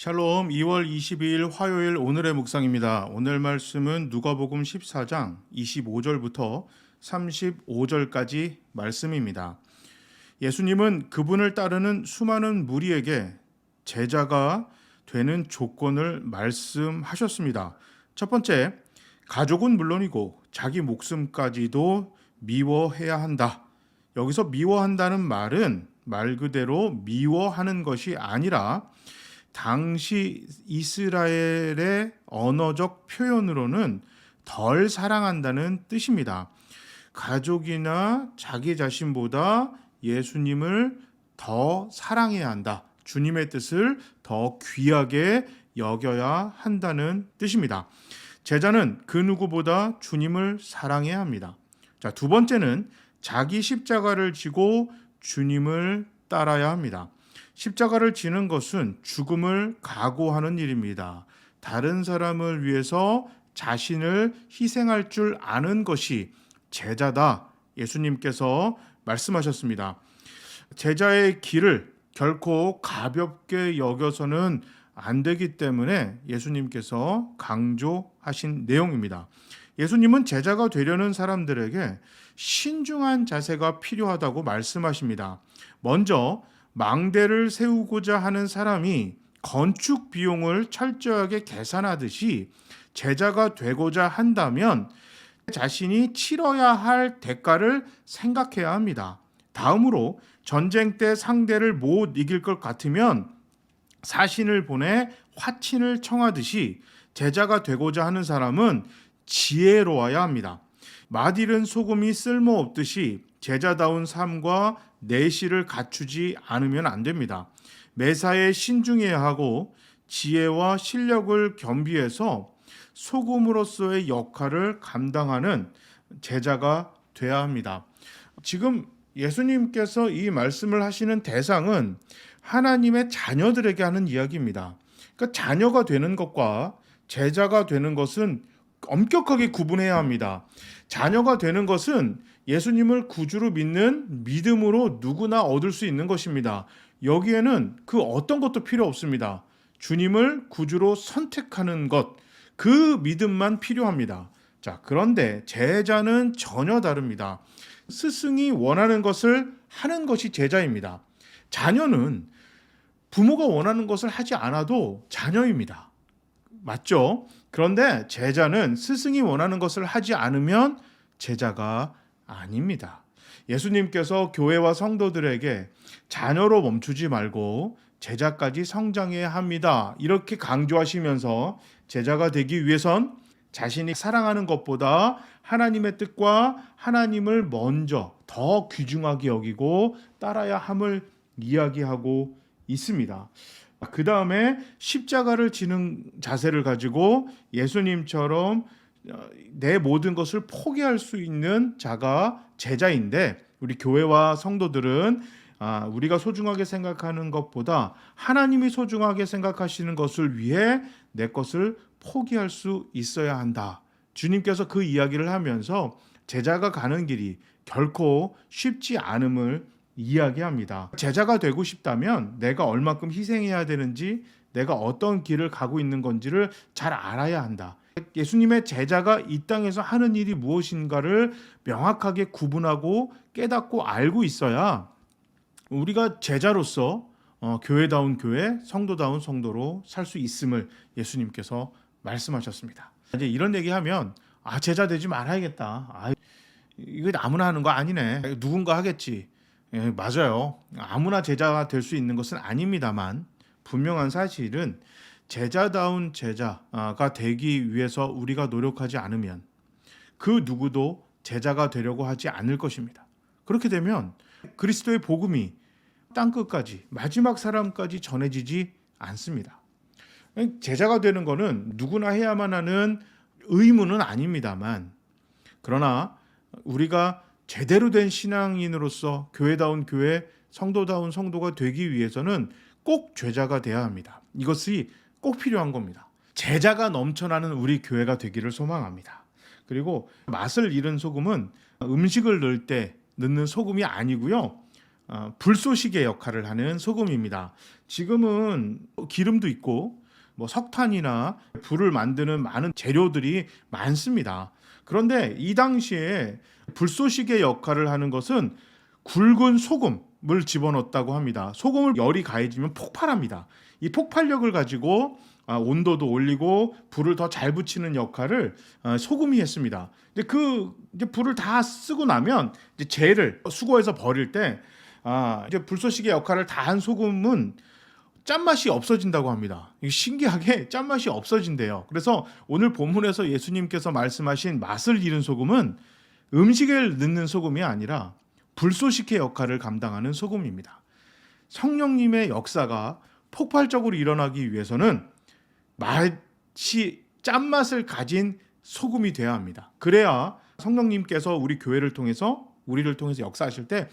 샬롬 2월 22일 화요일 오늘의 묵상입니다. 오늘 말씀은 누가복음 14장 25절부터 35절까지 말씀입니다. 예수님은 그분을 따르는 수많은 무리에게 제자가 되는 조건을 말씀하셨습니다. 첫 번째, 가족은 물론이고 자기 목숨까지도 미워해야 한다. 여기서 미워한다는 말은 말 그대로 미워하는 것이 아니라 당시 이스라엘의 언어적 표현으로는 덜 사랑한다는 뜻입니다. 가족이나 자기 자신보다 예수님을 더 사랑해야 한다. 주님의 뜻을 더 귀하게 여겨야 한다는 뜻입니다. 제자는 그 누구보다 주님을 사랑해야 합니다. 자, 두 번째는 자기 십자가를 지고 주님을 따라야 합니다. 십자가를 지는 것은 죽음을 각오하는 일입니다. 다른 사람을 위해서 자신을 희생할 줄 아는 것이 제자다. 예수님께서 말씀하셨습니다. 제자의 길을 결코 가볍게 여겨서는 안 되기 때문에 예수님께서 강조하신 내용입니다. 예수님은 제자가 되려는 사람들에게 신중한 자세가 필요하다고 말씀하십니다. 먼저 망대를 세우고자 하는 사람이 건축 비용을 철저하게 계산하듯이 제자가 되고자 한다면 자신이 치러야 할 대가를 생각해야 합니다. 다음으로 전쟁 때 상대를 못 이길 것 같으면 사신을 보내 화친을 청하듯이 제자가 되고자 하는 사람은 지혜로워야 합니다. 맛있는 소금이 쓸모없듯이 제자다운 삶과 내실을 갖추지 않으면 안 됩니다. 매사에 신중해야 하고 지혜와 실력을 겸비해서 소금으로서의 역할을 감당하는 제자가 돼야 합니다. 지금 예수님께서 이 말씀을 하시는 대상은 하나님의 자녀들에게 하는 이야기입니다. 그러니까 자녀가 되는 것과 제자가 되는 것은 엄격하게 구분해야 합니다. 자녀가 되는 것은 예수님을 구주로 믿는 믿음으로 누구나 얻을 수 있는 것입니다. 여기에는 그 어떤 것도 필요 없습니다. 주님을 구주로 선택하는 것, 그 믿음만 필요합니다. 자, 그런데 제자는 전혀 다릅니다. 스승이 원하는 것을 하는 것이 제자입니다. 자녀는 부모가 원하는 것을 하지 않아도 자녀입니다. 맞죠? 그런데 제자는 스승이 원하는 것을 하지 않으면 제자가 아닙니다. 예수님께서 교회와 성도들에게 자녀로 멈추지 말고 제자까지 성장해야 합니다. 이렇게 강조하시면서 제자가 되기 위해선 자신이 사랑하는 것보다 하나님의 뜻과 하나님을 먼저 더 귀중하게 여기고 따라야 함을 이야기하고 있습니다. 그 다음에 십자가를 지는 자세를 가지고 예수님처럼 내 모든 것을 포기할 수 있는 자가 제자인데, 우리 교회와 성도들은 우리가 소중하게 생각하는 것보다 하나님이 소중하게 생각하시는 것을 위해 내 것을 포기할 수 있어야 한다. 주님께서 그 이야기를 하면서 제자가 가는 길이 결코 쉽지 않음을 이야기합니다. 제자가 되고 싶다면 내가 얼마큼 희생해야 되는지, 내가 어떤 길을 가고 있는 건지를 잘 알아야 한다. 예수님의 제자가 이 땅에서 하는 일이 무엇인가를 명확하게 구분하고 깨닫고 알고 있어야 우리가 제자로서 교회다운 교회, 성도다운 성도로 살 수 있음을 예수님께서 말씀하셨습니다. 이제 이런 얘기하면 제자 되지 말아야겠다. 이거 아무나 하는 거 아니네. 누군가 하겠지. 예, 맞아요. 아무나 제자가 될 수 있는 것은 아닙니다만, 분명한 사실은 제자다운 제자가 되기 위해서 우리가 노력하지 않으면 그 누구도 제자가 되려고 하지 않을 것입니다. 그렇게 되면 그리스도의 복음이 땅끝까지, 마지막 사람까지 전해지지 않습니다. 제자가 되는 것은 누구나 해야만 하는 의무는 아닙니다만, 그러나 우리가 제대로 된 신앙인으로서 교회다운 교회, 성도다운 성도가 되기 위해서는 꼭 제자가 돼야 합니다. 이것이 꼭 필요한 겁니다. 제자가 넘쳐나는 우리 교회가 되기를 소망합니다. 그리고 맛을 잃은 소금은 음식을 넣을 때 넣는 소금이 아니고요, 불쏘시개 역할을 하는 소금입니다. 지금은 기름도 있고 뭐 석탄이나 불을 만드는 많은 재료들이 많습니다. 그런데 이 당시에 불쏘시개 역할을 하는 것은 굵은 소금을 집어넣었다고 합니다. 소금을 열이 가해지면 폭발합니다. 이 폭발력을 가지고 온도도 올리고 불을 더 잘 붙이는 역할을 소금이 했습니다. 근데 이제 불을 다 쓰고 나면 이제 재를 수거해서 버릴 때 이제 불쏘시개 역할을 다 한 소금은 짠맛이 없어진다고 합니다. 신기하게 짠맛이 없어진대요. 그래서 오늘 본문에서 예수님께서 말씀하신 맛을 잃은 소금은 음식에 넣는 소금이 아니라 불쏘시개 역할을 감당하는 소금입니다. 성령님의 역사가 폭발적으로 일어나기 위해서는 짠맛을 가진 소금이 되어야 합니다. 그래야 성령님께서 우리를 통해서 역사하실 때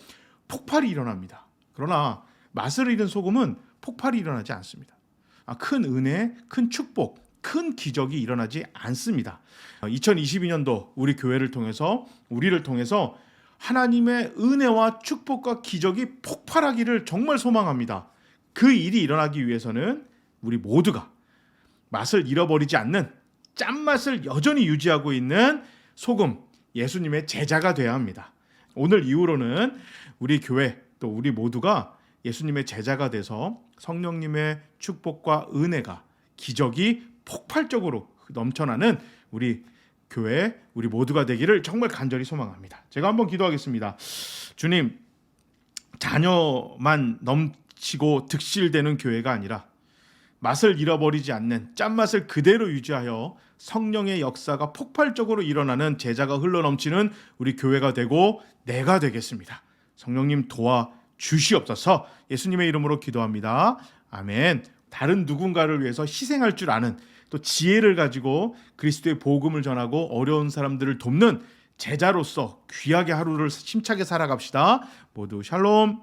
폭발이 일어납니다. 그러나 맛을 잃은 소금은 폭발이 일어나지 않습니다. 큰 은혜, 큰 축복, 큰 기적이 일어나지 않습니다. 2022년도 우리 교회를 통해서 우리를 통해서 하나님의 은혜와 축복과 기적이 폭발하기를 정말 소망합니다. 그 일이 일어나기 위해서는 우리 모두가 맛을 잃어버리지 않는 짠맛을 여전히 유지하고 있는 소금, 예수님의 제자가 되어야 합니다. 오늘 이후로는 우리 교회 또 우리 모두가 예수님의 제자가 돼서 성령님의 축복과 은혜가 기적이 폭발적으로 넘쳐나는 우리 교회 우리 모두가 되기를 정말 간절히 소망합니다. 제가 한번 기도하겠습니다. 주님, 자녀만 넘치고 득실되는 교회가 아니라 맛을 잃어버리지 않는 짠맛을 그대로 유지하여 성령의 역사가 폭발적으로 일어나는 제자가 흘러넘치는 우리 교회가 되고 내가 되겠습니다. 성령님 도와주시옵소서. 예수님의 이름으로 기도합니다. 아멘. 다른 누군가를 위해서 희생할 줄 아는 또 지혜를 가지고 그리스도의 복음을 전하고 어려운 사람들을 돕는 제자로서 귀하게 하루를 힘차게 살아갑시다. 모두 샬롬.